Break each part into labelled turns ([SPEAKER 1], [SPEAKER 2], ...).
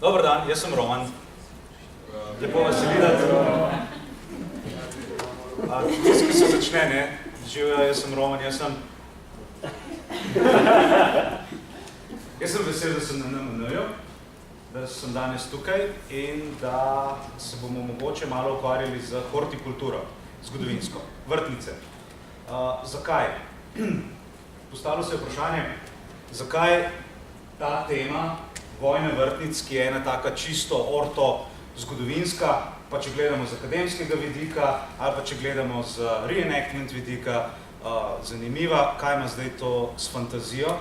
[SPEAKER 1] Dobar dan, jaz sem Roman. Lepo vas videti. Tisti, ki se začne, ne? Živjo, jaz sem Roman, jaz sem vesel, da sem na NMN-ju, da sem danes tukaj in da se bomo mogoče malo ukvarjali z hortikulturo, zgodovinsko, vrtnice. Zakaj? Postavilo se je vprašanje, zakaj ta tema vojne vrtnic, ki je ena taka čisto orto-zgodovinska, pa če gledamo z akademskega vidika ali pa če gledamo z reenactment vidika, zanimiva, kaj ima zdaj to s fantazijo.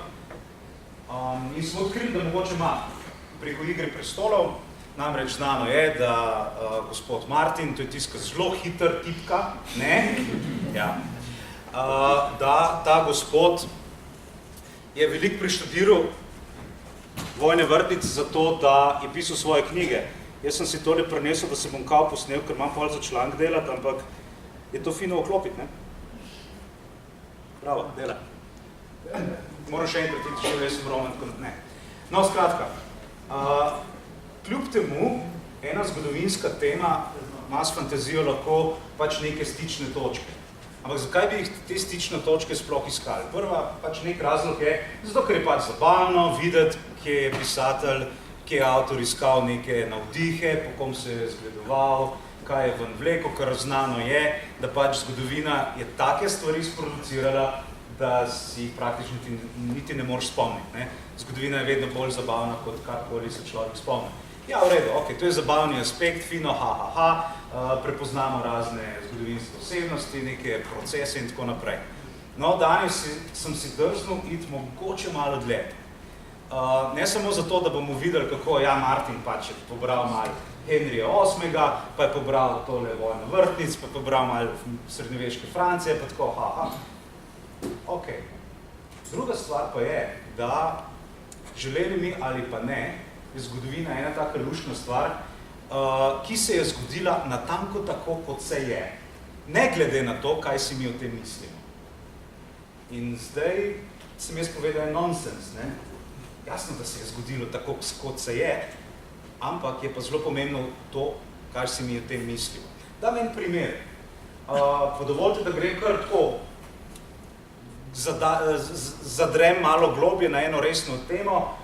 [SPEAKER 1] In smo odkrili, da mogoče ima preko Igre prestolov, namreč znano je, da gospod Martin, to je tiska zelo hiter tipka, ne? Ja. Da ta gospod je veliko preštudiral vojne vrtnice zato, da je pisal svoje knjige. Jaz sem si tole prenesel, da se bom kao posnel, ker imam pol za članek delati, ampak je to fino oklopiti, ne? Bravo, dela. Moram še enkrat iti, že jaz sem Roman, tako ne. No, skratka, kljub temu, ena zgodovinska tema ima s fantazijo lahko pač neke stične točke. Ampak zakaj bi jih te stične točke sploh iskali? Prva pač nek razlog je, zato ker je pač zabavno videti, kje je pisatelj, kje je avtor iskal neke navdihe, po kom se je zgledoval, kaj je ven vleko, kar znano je, da pač zgodovina je take stvari sproducirala, da si jih praktično niti ne moreš spomniti, ne? Zgodovina je vedno bolj zabavna, kot karkoli se človek spomni. Ja, v redu, ok, to je zabavni aspekt, fino, prepoznamo razne zgodovinske osebnosti, neke procese in tako naprej. No, danes sem si drznil iti mogoče malo dlje. Ne samo zato, da bomo videli, kako Martin pač je pobral malo Henrija VIII, pa je pobral tole vojno vrtnic, pa je pobral malo srednjeveške Francije, pa tako, Ok. Druga stvar pa je, da želeli mi ali pa ne, je zgodovina ena taka luštna stvar, ki se je zgodila natanko tako, kot se je. Ne glede na to, kaj si mi o tem mislimo. In zdaj sem jaz povedal nonsens, ne? Jasno, da se je zgodilo tako, kot se je, ampak je pa zelo pomembno to, kar si mi o tem mislimo. Dam en primer. Pa dovolite, da grem kar tako, zadrem malo globje na eno resno temo.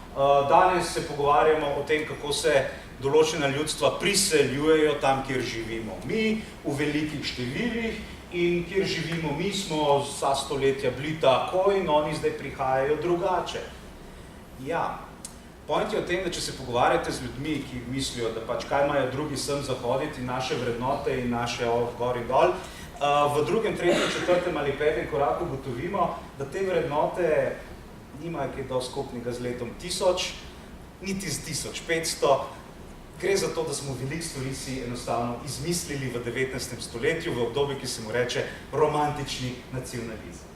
[SPEAKER 1] Danes se pogovarjamo o tem, kako se določena ljudstva priseljujejo tam, kjer živimo mi, v velikih številih, in kjer živimo mi, smo vsa stoletja bili tako in oni zdaj prihajajo drugače. Ja, point je o tem, da če se pogovarjate z ljudmi, ki mislijo, da pač kaj imajo drugi sem zahoditi, naše vrednote in naše gor in dol, v drugem, tretjem, četrtem ali petem koraku ugotovimo, da te vrednote nimajo kaj dosti skupnega z letom 1000, niti z 1500. Gre za to, da smo veliko stvari si enostavno izmislili v 19. stoletju, v obdobju, ki se mu reče romantični nacionalizem.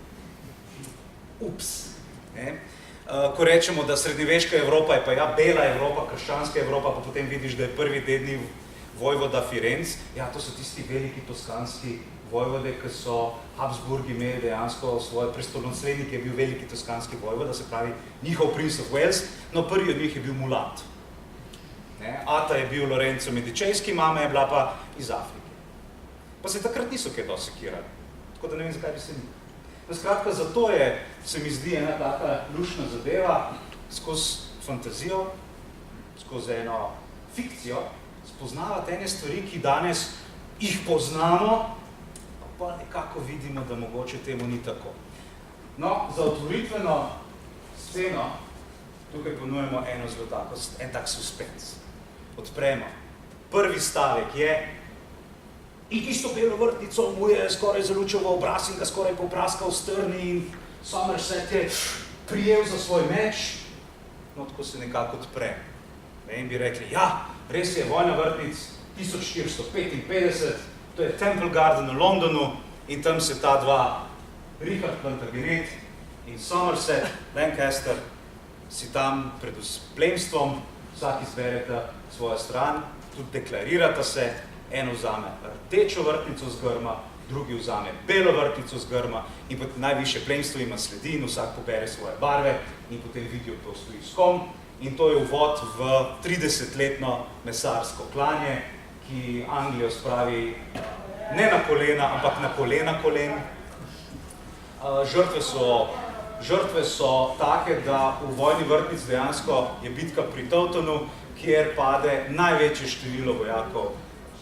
[SPEAKER 1] Ups. Ko rečemo, da srednjeveška Evropa je pa bela Evropa, krščanska Evropa, pa potem vidiš, da je prvi dedni vojvoda Firenc, to so tisti veliki toskanski vojvode, ki so Habsburgi imeli dejansko svoje prestolonaslednike, je bil veliki toskanski vojvoda, se pravi njihov Prince of Wales, no prvi od njih je bil Mulat. Ata je bil Lorenzo Medičejski, mama je bila pa iz Afrike. Pa se takrat niso kaj dosti sekirali, tako da ne vem, zakaj bi se ni. Skratka, zato se mi zdi ena taka luštna zadeva, skozi fantazijo, skozi eno fikcijo, spoznavati ene stvari, ki danes jih poznamo, pa nekako vidimo, da mogoče temu ni tako. No, za otvoritveno sceno tukaj ponujemo en tak suspens. Odpremo. Prvi stavek je in tisto belo vrtnico mu je skoraj zalučil v obraz in ga skoraj popraskal v strni in Somerset je prijel za svoj meč. No, tako se nekako odpre. In bi rekli, res je, vojna vrtnic 1455, to je Temple Garden v Londonu in tam se ta dva, Richard Plantagenet in Somerset, Lancaster, si tam pred plemstvom, vsak izbereta svojo stran, tudi deklarirata se, eno vzame rdečo vrtnico z grma, drugi vzame belo vrtnico z grma in potem najvišje plemstvo ima sledi in vsak pobere svoje barve in potem vidijo, kdo stoji s kom in to je uvod v 30-letno mesarsko klanje, ki Anglijo spravi ne na kolena, ampak na kolena kolen. Žrtve so take, da v vojni vrtnic dejansko je bitka pri Towtonu, kjer pade največje število vojakov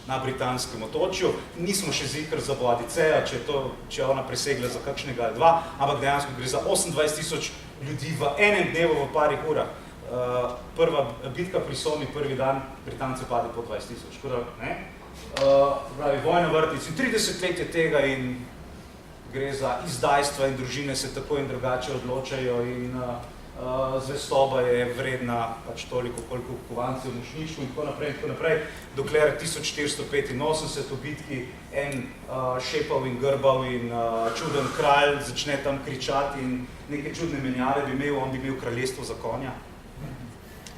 [SPEAKER 1] na britanskem otočju. Nismo še zikr za Boadiceja, če je ona presegla za kakšnega ali dva, ampak dejansko gre za 28 000 ljudi v enem dnevu v parih urah. Prva bitka pri Somi, prvi dan, Britance pade po 20 000. Škoda, ne? Pravi, vojna vrtnic in 30 let je tega in gre za izdajstva in družine se tako in drugače odločajo in zvestoba je vredna pač toliko, koliko kovancev v močničku in tako naprej, dokler 1485 v bitki en šepav in grbav in čuden kralj začne tam kričati in neke čudne menjave bi imel, on bi imel kraljestvo za konja.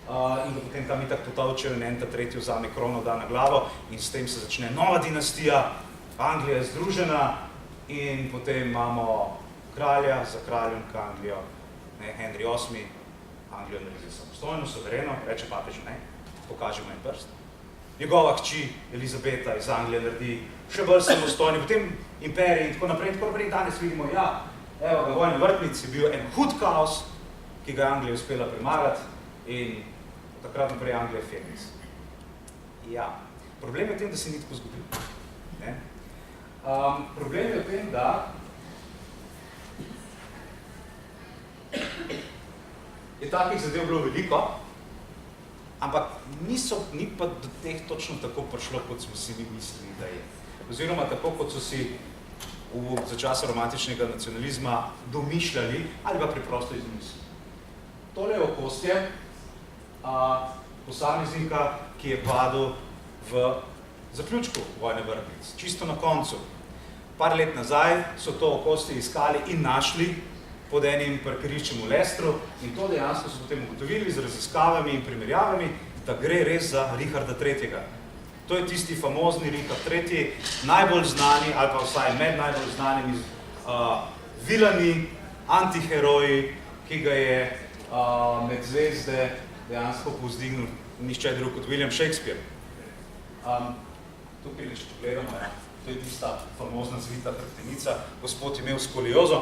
[SPEAKER 1] In da potem tam itak potavčejo in en ta tretji vzame krono, da na glavo in s tem se začne nova dinastija, Anglija je združena in potem imamo kralja za kraljem Anglijo, Henry VIII, Anglijo naredi samostojno, suvereno, reče papežu, ne, pokažemo en prst. Njegova hči Elizabeta iz Anglije naredi še bolj samostojni, potem imperij in tako naprej, danes vidimo, ja, evo ga, vojni vrtnic je bil en hud kaos, ki ga je Anglija uspela premagati in takrat naprej Anglija Feniks. Ja, problem je v tem, da se ni tako zgodil. Problem je v tem, da je takih zadev bilo veliko, ampak ni pa do teh točno tako prišlo, kot smo si mi mislili, da je. Oziroma tako, kot so si za časa romantičnega nacionalizma domišljali ali pa preprosto izmislili. Tole je okostje posameznika, ki je padel v zaključku vojne vrtnic, čisto na koncu. Par let nazaj so to okostje iskali in našli pod enim parkiriščem v Leicesteru in to dejansko so potem ugotovili z raziskavami in primerjavami, da gre res za Richarda III. To je tisti famozni Richard III, najbolj znani, ali pa vsaj med najbolj znanimi vilani, antiheroji, ki ga je med zvezde dejansko povzdignil nihče drug kot William Shakespeare. Tukaj, če pogledamo, to je tista famozna zvita hrbtenica, gospod je imel skoliozo,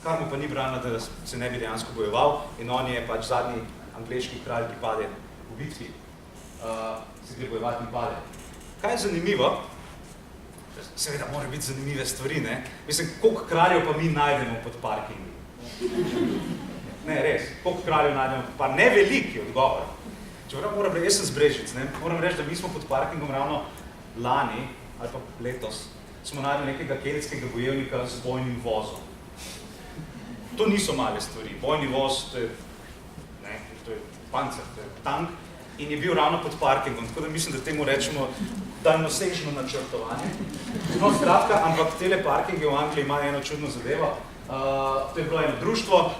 [SPEAKER 1] kar mu pa ni brano, da se ne bi dejansko bojeval in on je pač zadnji angleški kralj, ki pade v bitki, se gre bojevati in pade. Kaj je zanimivo? Seveda mora biti zanimive stvari, ne? Mislim, koliko kraljev pa mi najdemo pod parkingi? Ne, res, koliko kraljev najdemo pod parkingi? Ne veliki odgovor. Jaz sem z Brežic, ne? Moram reči, da mi smo pod parkingom ravno lani, ali pa letos, smo najdeli nekega keltskega bojevnika z bojnim vozom. To niso male stvari. Bojni voz, to je pancer, to je tank in je bil ravno pod parkingom, tako da mislim, da temu rečemo daljnosežno načrtovanje. No, skratka, ampak tele parkinge v Angliji imajo eno čudno zadevo. To je bilo eno društvo,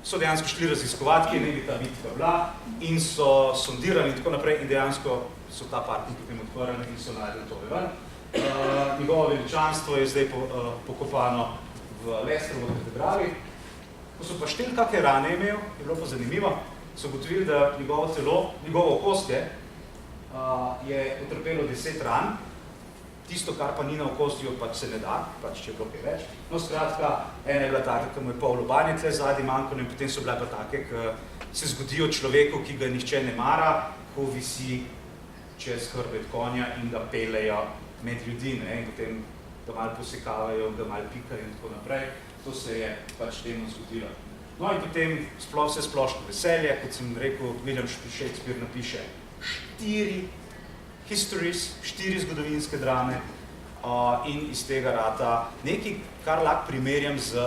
[SPEAKER 1] so dejansko šli raziskovati, kje ne bi ta bitka bila in so sondirali in tako naprej in dejansko so ta parking potem odprli in so najdeli tole ven. Njegovo veličanstvo je zdaj pokopano v Leicesteru v katedrali. Ko so pa šteli, kakšne rane imel, je bilo pa zanimivo, so ugotovili, da njegovo telo, njegovo okostje je utrpelo 10 ran, tisto, kar pa ni na okostju, pač se ne da, pač če je bilo kaj več. No, skratka, ena je bila taka, ki mu je pol lobanje tle zadnji manjko, in potem so bile pa take, ki se zgodijo človeku, ki ga nihče ne mara, ko visi čez hrbet konja in ga pelejo med ljudi, ne, in potem ga malo posekavajo, ga malo pikajo in tako naprej. To se je pač temu zgodilo. No in potem vse splošno veselje, kot sem rekel, William Shakespeare napiše 4 histories, 4 zgodovinske drame in iz tega rata nekaj, kar lahko primerjam z,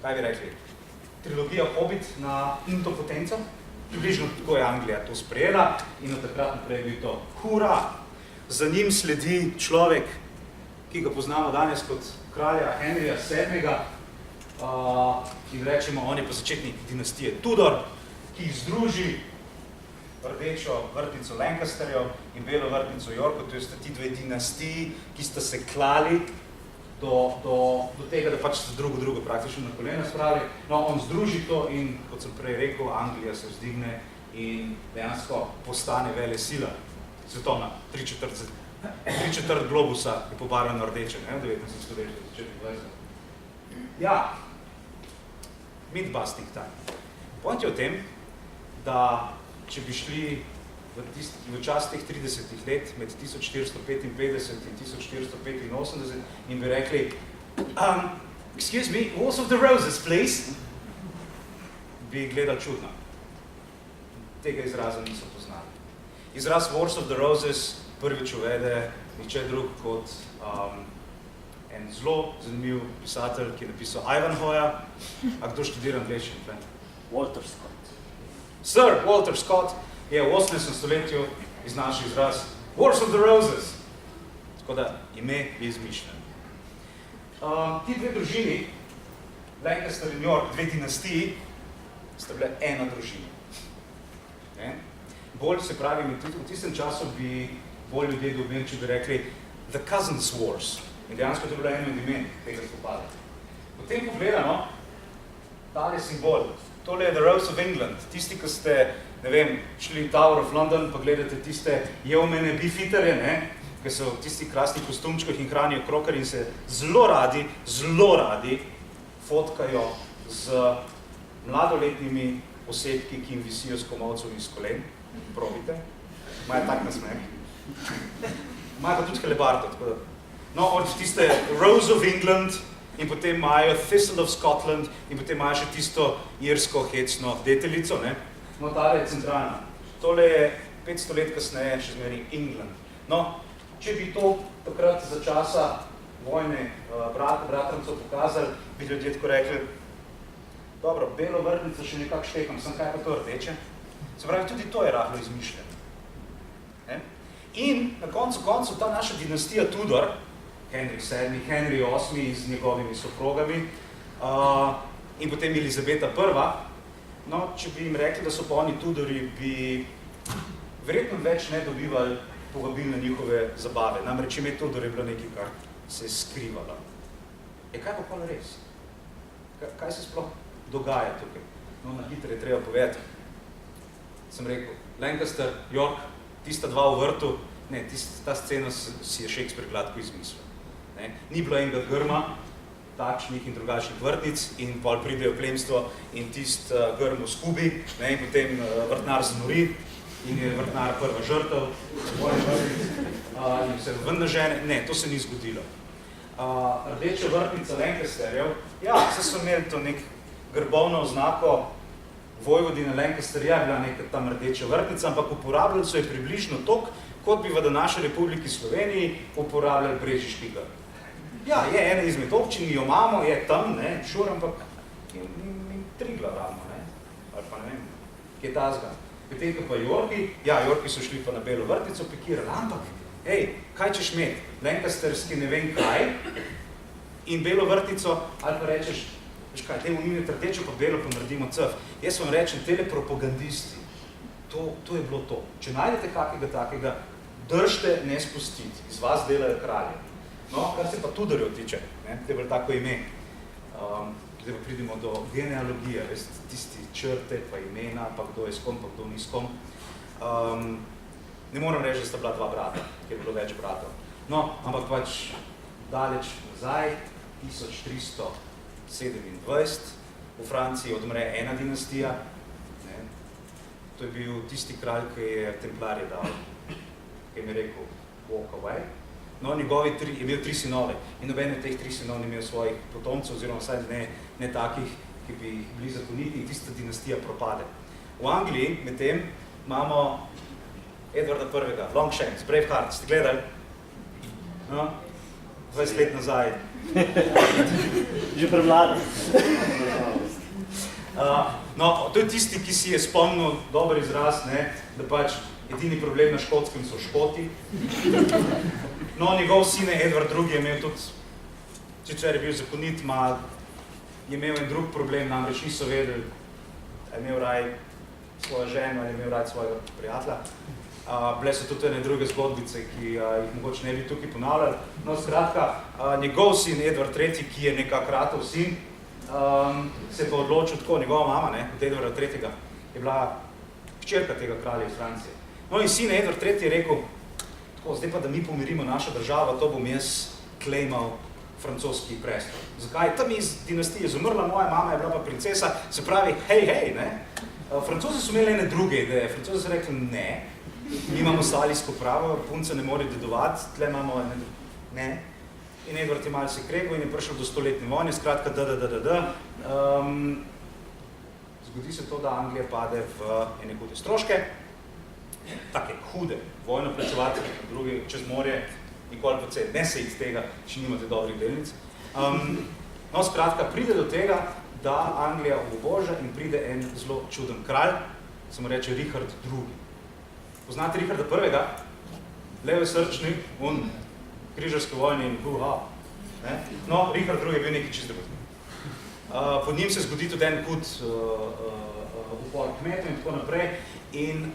[SPEAKER 1] kaj bi rekli, trilogija Hobbit na Quinto Potenza. Približno tako je Anglija to sprejela in od takrat naprej bil to hura. Za njim sledi človek, ki ga poznamo danes kot kralja Henryja VII, ki rečemo, on je pa začetnik dinastije Tudor, ki jih združi rdečo vrtnico Lancasterjev in belo vrtnico Yorkov, to je sta ti dve dinastiji, ki sta se klali do tega, da pač se drugo praktično na kolena spravi. No, on združi to in, kot sem prej rekel, Anglija se vzdigne in dejansko postane velesila svetovna, 3/4 globusa je pobarveno rdeče, ne, v 1924. Ja, myth-busting time. Point je o tem, da če bi šli v čas teh 30 let, med 1455 in 1485 in bi rekli, excuse me, Wars of the Roses, please, bi gledali čudno. Tega izraza niso poznali. Izraz Wars of the Roses prvič uvede niče drug kot en zelo zanimiv pisatelj, ki je napisal Ivanhoja. A kdo študira angleščino?
[SPEAKER 2] Walter Scott.
[SPEAKER 1] Sir Walter Scott je v 18. stoletju iznašel izraz Wars of the Roses. Tako da ime je izmišljeno. Ti dve družini, Lancaster in York, dve dinastiji, sta bile ena družina. Bolj, se pravi, v tistem času bi bolj ljudje dobili, če bi rekli The Cousins Wars. In dejansko to je bilo eno od imen tega spopada. Potem pogledano, tale simbol. Tole je The Rose of England. Tisti, ki ste, ne vem, šli v Tower of London, pa gledate tiste jevmene beefeaterje, ne, ki so v tistih krasnih kostumčkah in hranijo krokar in se zelo radi fotkajo z mladoletnimi osebki, ki jim visijo s komolcev iz kolen. Probite. Imajo tak nasmeh. Imajo pa tudi helebardo, tako da. No, od tiste Rose of England in potem imajo Thistle of Scotland in potem imajo še tisto irsko hecno deteljico, ne. No, tale je centralna. Tole je 500 let kasneje še zmeri England. No, če bi to takrat za časa vojne bratrancov pokazali, bi ljudje tako rekli, dobro, belo vrtnico še nekako štekam, sem kaj pa to rdeče? Se pravi, tudi to je rahlo izmišljeno. In na koncu ta naša dinastija Tudor, Henry VII, Henry VIII z njegovimi soprogami in potem Elizabeta I, no, če bi jim rekli, da so pa oni Tudori, bi verjetno več ne dobivali povabil na njihove zabave. Namreč ime Tudor je bilo nekaj, kar se je skrivalo. Kaj pa pol res? Kaj se sploh dogaja tukaj? No, na hitro je treba povedati. Sem rekel, Lancaster, York, tista dva v vrtu, ne, ta scena si je Shakespeare gladko izmislil. Ni bilo enega grma, takšnih in drugačnih vrtnic in pol pridejo plemstvo in tist grm v skubi, ne, in potem vrtnar znori in je vrtnar prva žrtev, in se ven nažene. Ne, to se ni zgodilo. Rdeča vrtnica Lancasterjev, ja, vse so imeli to nek grbovno oznako Vojvodina Lancaster je bila neka tam rdeča vrtnica, ampak uporabljali so je približno toliko, kot bi v današnji Republiki Sloveniji uporabljali brežiški grb. Ja, je ena izmed občin, jo imamo, je tam, ne, šur, ampak in Triglav ravno, ne, ali pa ne vem, kje tazga. Potem pa Yorki, ja, Yorki so šli pa na belo vrtnico pikirali, ampak, kaj češ imeti, Lancasterski ne vem kaj in belo vrtnico, ali pa rečeš, veš kaj, temu ni rdečo, pa belo pa naredimo cv. Jaz vam rečem, tele propagandisti, to je bilo to. Če najdete kakega takega, držite ne spustiti, iz vas delajo kralje. No, kar se pa Tudorjev tiče, ne, to je bilo tako ime. Zdaj pa pridemo do genealogije, veš, tisti črte, pa imena, pa kdo je s kom, pa kdo ni s kom. Ne moram reči, da sta bila dva brata, ker je bilo več bratov. No, ampak pač daleč nazaj, 1327, v Franciji odmre ena dinastija. Ne. To je bil tisti kralj, ki je templarje dal, ki je mi rekel, walk away. No, njegovi je imel 3 sinove in noben od teh 3 sinov ni imel svojih potomcev, oziroma vsaj ne takih, ki bi bili zakoniti in tista dinastija propade. V Angliji medtem imamo Edvarda I, Longshanks, Braveheart, ste gledali? No, 20 let nazaj.
[SPEAKER 2] Že prevladal.
[SPEAKER 1] No, to je tisti, ki si je spomnil dober izraz, ne, da pač edini problem na Škotskem so Škoti. No, njegov sin Edward II je imel tudi, sicer je bil zakonit, je imel en drug problem, namreč niso vedeli, ali je imel raj svojo ženo ali je imel raj svojega prijatelja. Bile so tudi ene druge zgodbice, ki jih mogoče ne bi tukaj ponavljali. No, skratka, njegov sin Edvard III., ki je nekak ratov sin, se je pa odločil tako, njegova mama, od Edvarda III., je bila hčerka tega kralja iz Francije. No in sin Edvard III. Je rekel, tako, zdaj pa, da mi pomirimo našo državo, to bom jaz klejmal francoski prestol. Zakaj? Tam iz dinastije izumrla, moja mama je bila pa princesa, se pravi, hej, ne? Francozi so imeli ene druge ideje, Francozi so rekli, ne, mi imamo salijsko pravo, punce ne more dedovati, tle imamo ne. In Edvard je malo se kregal in je prišel do stoletne vojne, skratka, Zgodi se to, da Anglija pade v ene hude stroške, take hude, vojno plačevati, drugi čez morje, nikoli pa ne se iz tega, če nimate dobrih delnic. No, skratka, pride do tega, da Anglija oboža in pride en zelo čuden kralj, se mu reče Richard II. Poznate Richarda I? Leve srčni, on križarske vojne in No, Richard II. Je bil nekaj čist drugega. Pod njim se zgodi tudi en hud upor kmetov in tako naprej. In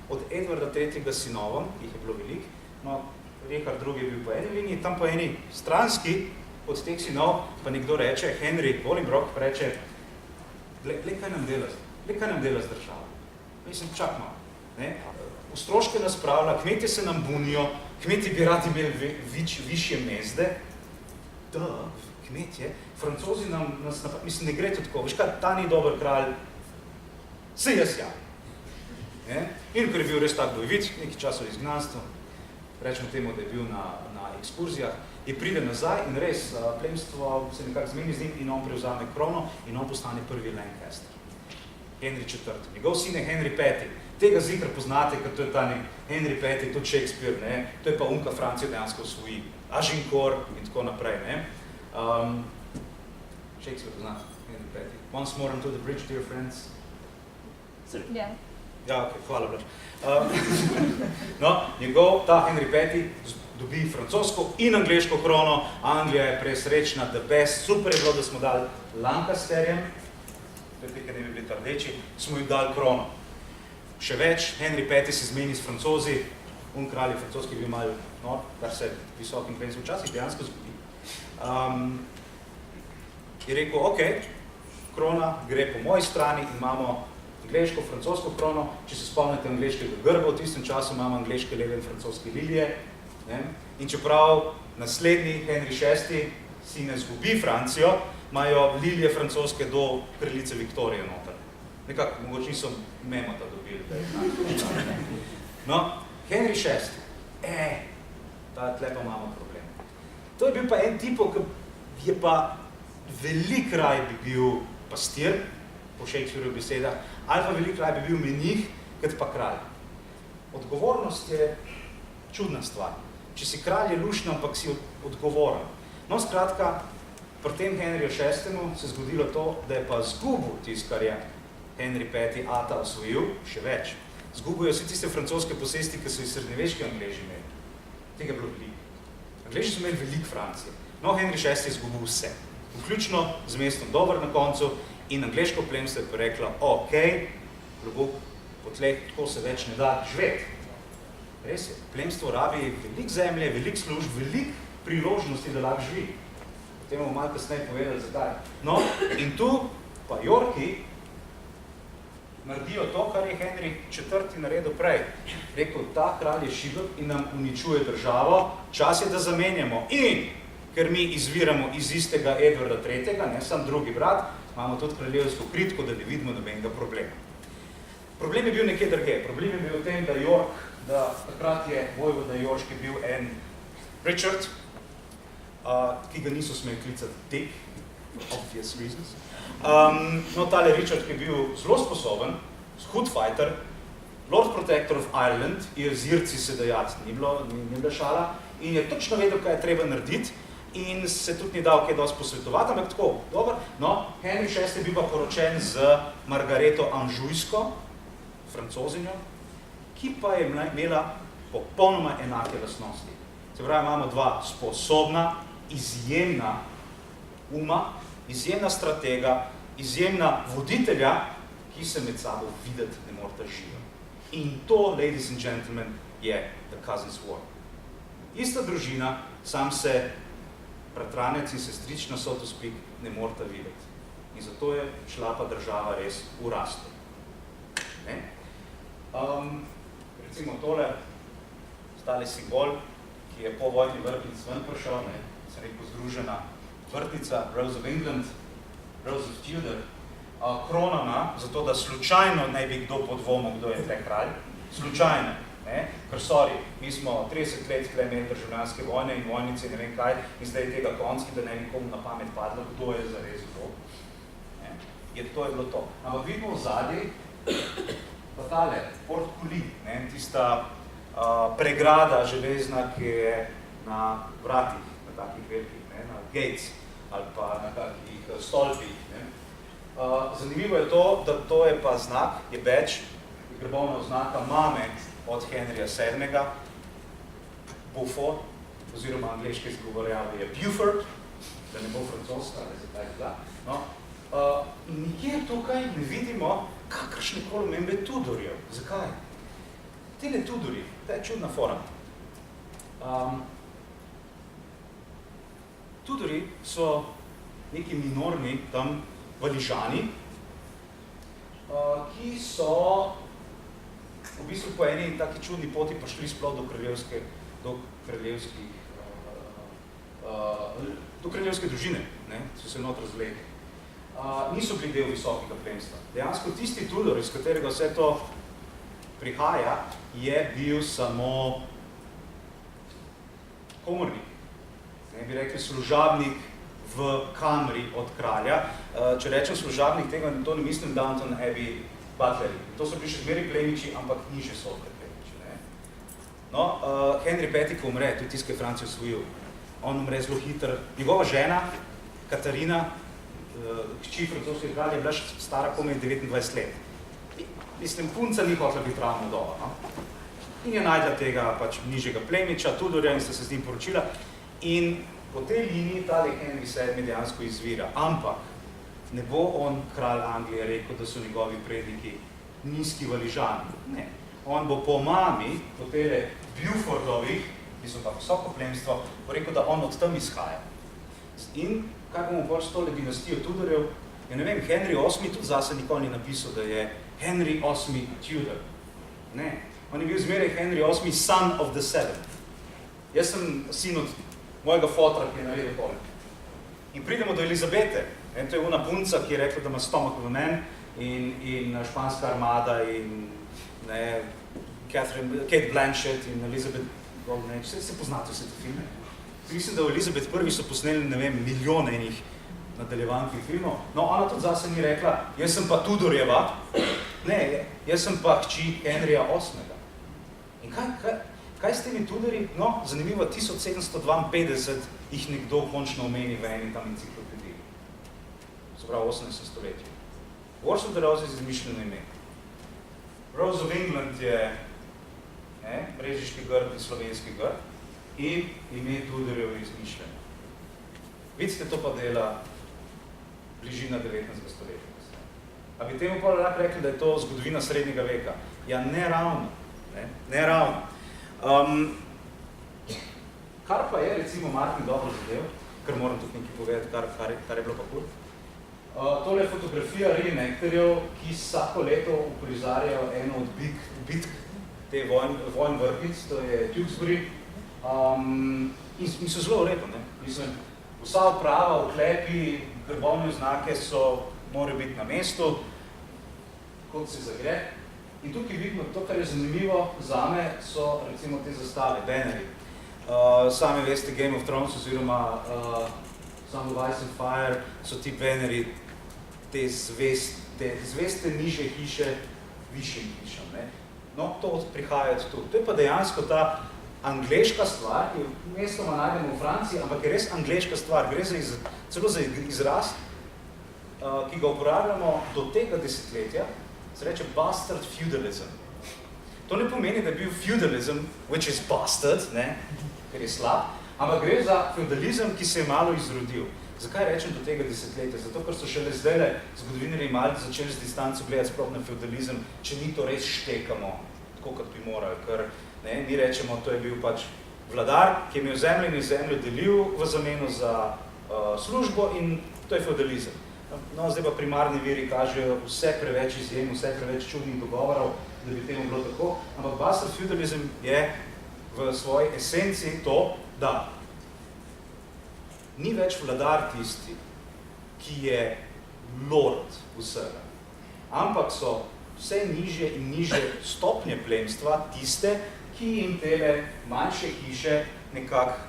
[SPEAKER 1] od Edvarda III. Sinovom, ki jih je bilo veliko, Richard II. Je bil po eni liniji, tam po eni stranski od teh sinov, pa nekdo reče, Henry Bolingbroke reče, le kaj nam dela z državo? Mislim, čak malo. V stroške nas pravlja, kmetje se nam bunijo, kmetje bi radi imeli višje mezde, kmetje, Francozi nas napadajo, mislim, ne gre to tako, veš kaj, ta ni dober kralj, se jaz ja. In ker je bil res tak bojevit, nekaj časa v izgnanstvu, rečemo temu, da je bil na ekskurzijah, je pride nazaj in res plemstvo se nekako zmeni z njim in on prevzame krono in on postane prvi Lancaster. Henry IV. Njegov sin je Henry V. Tega zikr poznate, ker to je ta Henry V. Tudi Shakespeare, to je pa unka Francijo dejansko osvoji. Agincourt in tako naprej. Shakespeare poznate, Henry V. Once more unto the bridge, dear friends.
[SPEAKER 3] Ja.
[SPEAKER 1] Ja, ok, hvala, Blaž. No, njegov, ta Henry V. dobi francosko in angleško krono. Anglija je presrečna, the best. Super je bilo, da smo dali Lancasterjem, ker ne bi bili rdeči, smo jim dali krono. Še več, Henry V. se zmeni s Francozi, kralj francoski je bil malo nor, kar se visokim krenzem včasih dejansko zgodi. Je rekel, ok, krona gre po moji strani, imamo angleško, francosko krono, če se spomnite angleškega grba, v tistem času imamo angleške leve in francoske lilije. In čeprav naslednji Henry VI si ne zgubi Francijo, imajo lilije francoske do kraljice Viktorije noter. Nekako, mogoče niso memota dobili, da je znati. No, Henry VI, tle pa imamo problem. To je bil pa en tipo, ki je pa velik raj bi bil pastir, po Shakespeareovih besedah, ali pa velik raj bi bil menih, kot pa kralj. Odgovornost je čudna stvar. Če si kralj je lušno, ampak si odgovoren. No, skratka, pri tem Henryju VI. Se zgodilo to, da je pa zgubil tist, kar je Henry V. Ata osvojil, še več. Zgubijo vse tiste francoske posesti, ki so iz srednjeveški Angleži imeli. Tega je bilo veliko. Angleži so imeli veliko Francije. No, Henry VI. Je zgubil vse. Vključno z mestom Dover na koncu in angleško plemstvo je pa rekla, ok, po tleh tako se več ne da živeti. Res je, plemstvo rabi veliko zemlje, veliko služb, veliko priložnosti, da lahko živi. Potem bomo malo kasneje povedali, zakaj. No, in tu pa Yorki naredijo to, kar je Henry IV. Naredil prej. Rekel, ta kralj je šibek in nam uničuje državo, čas je, da zamenjamo. In ker mi izviramo iz istega Edvarda III., ne sam drugi brat, imamo tudi kraljevsko kritko, da ne vidimo nobenega problema. Problem je bil nekje drugje. Problem je bil v tem, da York, da takrat je vojvoda Yorški bil en Richard, ki ga niso smeli klicati Dick, for obvious reasons. No, tale Richard, ki je bil zelo sposoben, hud fighter, Lord Protector of Ireland, je z Irci se dajati, ni bila šala, in je točno vedel, kaj je treba narediti, in se tudi ni dal kaj dosti posvetovati, ampak tako, dobro. No, Henry VI. Je bil pa poročen z Margareto Anžujsko, francozinjo, ki pa je imela popolnoma enake lastnosti. Se pravi, imamo dva sposobna, izjemna uma, izjemna stratega, izjemna voditelja, ki se med sabo videti ne morata živa. In to, ladies and gentlemen, je The Cousins War. Ista družina, sam se bratranec in sestrična, so to speak, ne morata videti. In zato je šla pa država res v rastu. Recimo tole, stale simbol, ki je po vojni vrtnic ven prišel, se rekel združena vrtnica, Rose of England, Rose of Tudor, kronana, zato da slučajno ne bi kdo podvomil, kdo je te kralj, slučajno, ker sorry, mi smo 30 let tukaj imeli državljanske vojne in vojnice in ne vem kaj, in zdaj je tega konski, da ne bi komu na pamet padlo, kdo je zares kdo. To je bilo to. Ampak vidimo v zadnji, pa tale, Port Collie, tista pregrada železna, ki je na vratih, na takih velikih, na gates ali pa na takih stolpih. Zanimivo je to, da to je pa znak, je badge, grbovna oznaka mame od Henrija VII. Beaufort, oziroma angleške izgovorjave je Beaufort, da ne bo francoska, ali zakaj da. In nikjer tukaj ne vidimo kakršne koli omembe Tudorjev. Zakaj? Tele Tudori, ta je čudna fora. Tudori so neki minorni tam Valižani, ki so v bistvu po eni taki čudni poti prišli sploh do kraljevske družine, so se notro zleli. Niso bili del visokega plemstva. Dejansko tisti Tudor, iz katerega vse to prihaja, je bil samo komornik. Ne bi rekli služabnik v kamri od kralja. Če rečem služabnik tega, to ne mislim Downton Abbey butleri. To so bili še zmeri plemiči, ampak niže so plemiči. Henry V, ko umre, tudi tiskaj Francijo osvojil, on umre zelo hiter. Njegova žena, Katarina, hči francoskega kralja, je bila stara komaj 29 let. Mislim, punca ni hotela biti ravno doba. In je najdla tega nižjega plemiča, Tudorja, in sta se z njim poročila. In po tej liniji tale Henry VII dejansko izvira. Ampak ne bo on, kralj Anglije, rekel, da so njegovi predniki nizki Valižani. Ne. On bo po mami, po tele Beaufortovih, ki so pa visoko plemstvo, bo rekel, da on od tam izhaja. In kaj bomo bolj s tole dinastijo Tudorjev? Ja ne vem, Henry VIII tudi zase nikoli ni napisal, da je Henry VIII Tudor. Ne. On je bil zmeraj Henry VIII son of the seventh. Jaz sem sin od mojega fotra, ki je naredil tole. In pridemo do Elizabete. To je ona punca, ki je rekla, da ima stomak v men, in španska armada, in Kate Blanchett in Elizabeth Golden Age. Se poznate vse te filme? Mislim, da v Elizabeth I so posneli, ne vem, milijone enih nadaljevankih filmov. No, ona tudi zase ni rekla, jaz sem pa Tudorjeva. Ne, jaz sem pa hči Henrija VIII. In kaj s temi Tudori? No, zanimivo, 1752 jih nekdo končno omeni v eni tam enciklopediji. Se pravi, 18. stoletje. Wars of the Roses je izmišljeno ime. Rose of England je brežiški grb in slovenski grb. In ime Tudorjev je izmišljeno. Vidite, to pa dela bližina 19. stoletja. A bi temu pa lahko rekli, da je to zgodovina srednjega veka? Ja, ne ravno. Ne ravno. Kar pa je, recimo, Martin dobro zadev, ker moram tudi nekaj povedati, kar je bilo pa kul. Tole je fotografija reenactorjev, ki vsako leto uprizarjajo eno od bitk te vojn vrtnic, to je Tewkesbury. In so zelo lepo, Mislim, vsa uprava, oklepi, grbovne znake morajo biti na mestu, kot se zagre. In tukaj vidimo, to, kar je zanimivo zame, so recimo te zastave, banneri. Sami veste, Game of Thrones oziroma Song of Ice and Fire so ti banneri te zveste nižje hiše višjim hišam. No, to prihaja tu. To je pa dejansko ta angleška stvar, ki mestoma najdemo v Franciji, ampak je res angleška stvar. Gre celo za izraz, ki ga uporabljamo do tega desetletja, se reče bastard feudalism. To ne pomeni, da je bil feudalism, which is bastard, ker je slab, ampak gre za feudalizem, ki se je malo izrodil. Zakaj rečem do tega desetletja? Zato, ker so šele zdajle zgodovinarji malo začeli z distanco gledati sploh na feudalizem, če mi to res štekamo tako kot bi morali, ker mi rečemo, to je bil pač vladar, ki je imel zemljo in je zemljo delil v zameno za službo in to je feudalizem. No, zdaj pa primarni viri kažejo vse preveč izjem, vse preveč čudnih dogovorov, da bi temu bilo tako, ampak bastard feudalizem je v svoji esenci to, da ni več vladar tisti, ki je lord vsega, ampak so vse nižje in nižje stopnje plemstva tiste, ki jim tele manjše hiše nekako,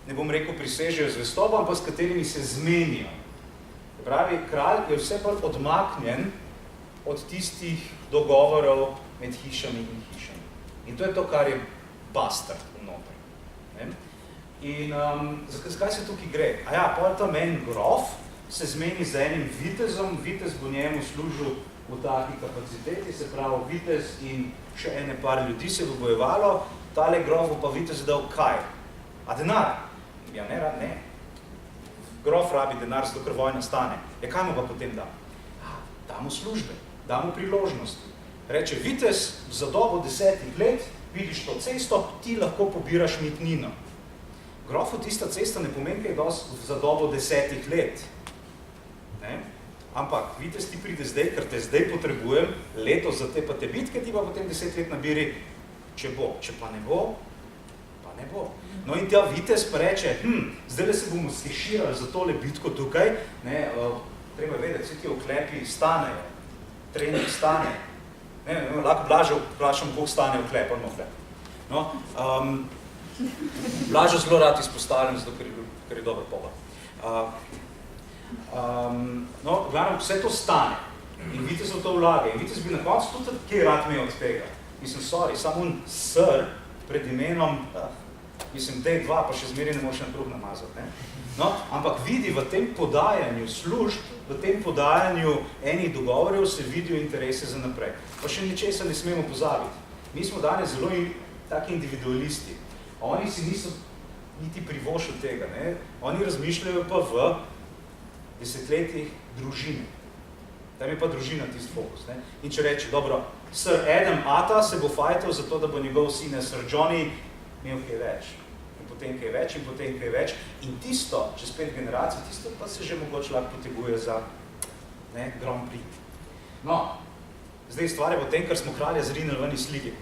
[SPEAKER 1] ne bom rekel, prisežejo zvestobo, ampak s katerimi se zmenijo. Pravi, kralj je vse bolj odmaknjen od tistih dogovorov med hišami in hišami. In to je to, kar je bastard vnotri. In zakaj se tukaj gre? Pol tam en grof se zmeni z enim vitezom, vitez bo njemu služil v taki kapaciteti, se pravi vitez in še ene par ljudi se bo bojevalo, tale grof bo pa vitez dal kaj? A denar? Ja, ne. Grof rabi denar, zato ker vojna stane. Kaj mu pa potem da? Da mu službe, da mu priložnosti. Reče, vitez, za dobo 10 let vidiš to cesto, ti lahko pobiraš mitnino. Grofu tista cesta ne pomeni, kaj je dosti za dobo 10 let. Ampak vitez ti pride zdaj, ker te zdaj potrebujem, leto za te pa te bitke, ti pa potem 10 let nabiri, če bo. Če pa ne bo, pa ne bo. No in ta vitez pa reče, zdaj se bomo skeširali za tole bitko tukaj, treba vedeti, vsi ti oklepi stanejo, trening stane. Lahko Blažo vprašam, koliko stane oklep, No, Blažo zelo rad izpostavljam, zato ker je dober pogled. No, glavno, vse to stane in vitez v to vlaga in vitez bi na koncu tudi kje rad imel od tega. Mislim, samo sr pred imenom, dej dva, pa še zmeri ne moš na kruh namazati. No, ampak vidi v tem podajanju služb, v tem podajanju enih dogovorjev se vidijo interese za naprej. Pa še ničesa ne smemo pozabiti. Mi smo danes zelo taki individualisti. Oni si niso niti privošili tega. Oni razmišljajo pa v desetletjih družine. Tam je pa družina tisti fokus. In če reče, dobro, Sir Adam Ata se bo fajtal za to, da bo njegov sine Sir Johnny imel kaj več. In potem kaj več, in potem kaj več. In tisto, čez 5 generacij, tisto pa se že mogoče lahko poteguje za Grand Prix. No, zdaj stvar je v tem, ker smo kralja zrinili ven iz lige.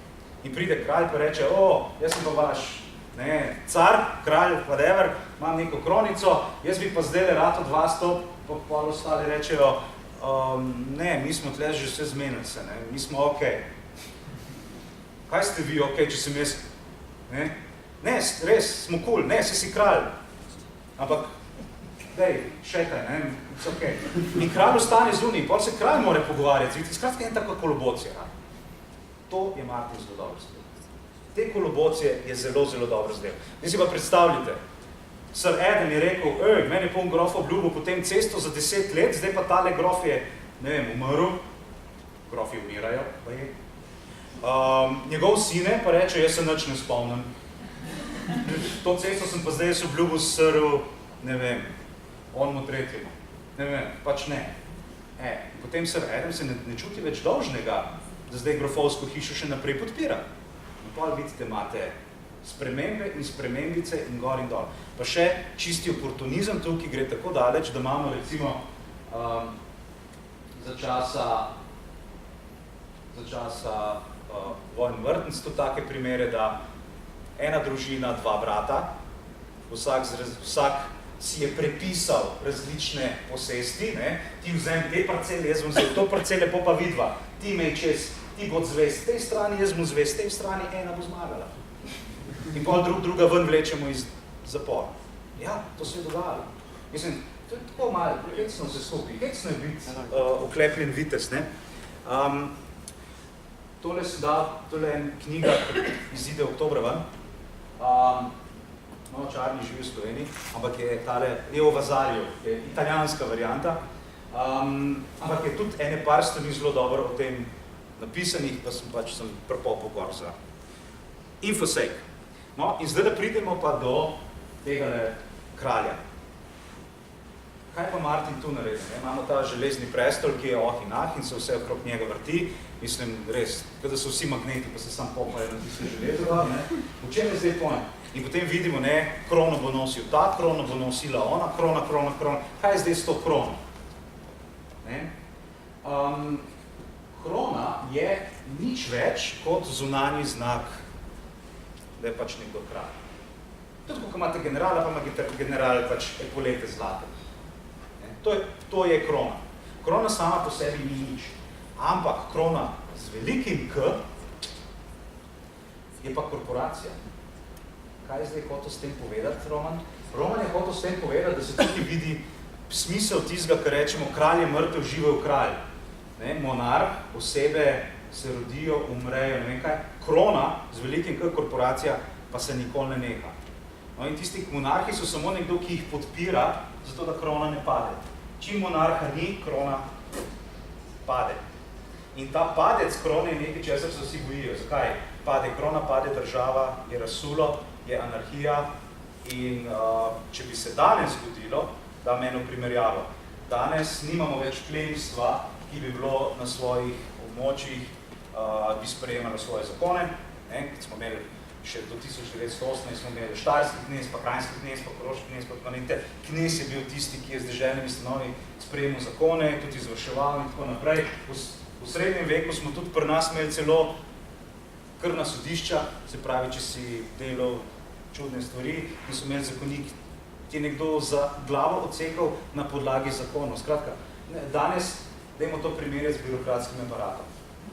[SPEAKER 1] In pride kralj pa reče, jaz sem pa vaš car, kralj, whatever, imam neko kronico, jaz bi pa zdaj rad od vas to, pa ostali rečejo, mi smo tle že vse zmenili se, mi smo okej. Kaj ste vi okej, če sem jaz? Ne, res, smo cool, se si kralj. Ampak, dej, šetaj, it's okej. In kralj ostane zunaj, potem se kralj mora pogovarjati, skratka je taka kolobocija. To je Martin zelo dobro zdel. Te kolobocije je zelo, zelo dobro zdel. Vi si pa predstavljate, Sir Adam je rekel, meni je poln grof obljubil potem cesto za 10 let, zdaj pa tale grof je, umrl, grofi umirajo, pa je. Njegov sine pa reče, jaz se nič ne spomnim. To cesto sem pa zdaj obljubil srl, onmu tretjemu. Pač ne. Potem Sir Adam se ne čuti več dolžnega, da zdaj grofovsko hišo še naprej podpira. In potem vidite, imate spremembe in spremembice in gor in dol. Pa še čisti oportunizem tukaj gre tako daleč, da imamo recimo za časa vojn vrtnic tudi take primere, da ena družina, 2 brata, vsak si je prepisal različne posesti, ti vzem te parcele, jaz bom vzel to parcele, pa vidva, ti mej čez, ti bo zvest tej strani, jaz bom zvest tej strani, ena bo zmagala. In pa druga ven vlečemo iz zapora. Ja, to se je dogajalo. Mislim, to je tako malo, hecno se skupaj, hecno je biti oklepljen vitez, Tole se da, tole je knjiga, izide oktobra ven, Čarni živi v Sloveniji, ampak je tale Leo Vazarjev, je italijanska varianta, ampak je tudi ene par strani zelo dobro o tem napisanih, pa sem prepopil gor za infosake. No, in zdaj da pridemo pa do tega kralja. kaj pa Martin tu naredi? Imamo ta železni prestol, ki je in in se vse okrog njega vrti. Mislim, res, kada so vsi magneti, pa se sam popajo na tisti železo. V čem je zdaj point? In potem vidimo, krono bo nosil ta, krono bo nosila ona, krona. Kaj je zdaj s to krono? Krona je nič več kot zunanji znak, da je pač nekdo kralj. Tudi, ko imate generala, pa ima general pač epolete zlate. To je krona. Krona sama po sebi ni nič. Ampak krona z velikim K je pa korporacija. Kaj je zdaj hotel s tem povedati, Roman? Roman je hotel s tem povedati, da se tudi vidi smisel tistega, kar rečemo, kralj je mrtev, živel kralj. Monarh, osebe se rodijo, umrejo, ne vem kaj. Krona z velikim K, korporacija, pa se nikoli ne neha. In tisti monarhi so samo nekdo, ki jih podpira, zato da krona ne pade. Čim monarha ni, krona pade. In ta padec krone je nekaj, česar se vsi bojijo. Zakaj? Pade krona, pade država, je razsulo, je anarhija. In če bi se danes zgodilo, da meni v primerjavo, danes nimamo več plemstva, ki bi bilo na svojih območjih, bi sprejemalo svoje zakone. Kot smo imeli še do 1918 smo imeli štajerski knez, pa krajinski knez, pa koroški knez, pa knez je bil tisti, ki je z deželnimi stanovi sprejemal zakone, tudi izvrševal in tako naprej. V srednjem veku smo tudi pri nas imeli celo krvna sodišča, se pravi, če si delal čudne stvari in so imeli zakonik, ti je nekdo za glavo odsekal na podlagi zakonov. Skratka, danes dajmo to primerjati z birokratskim aparatom.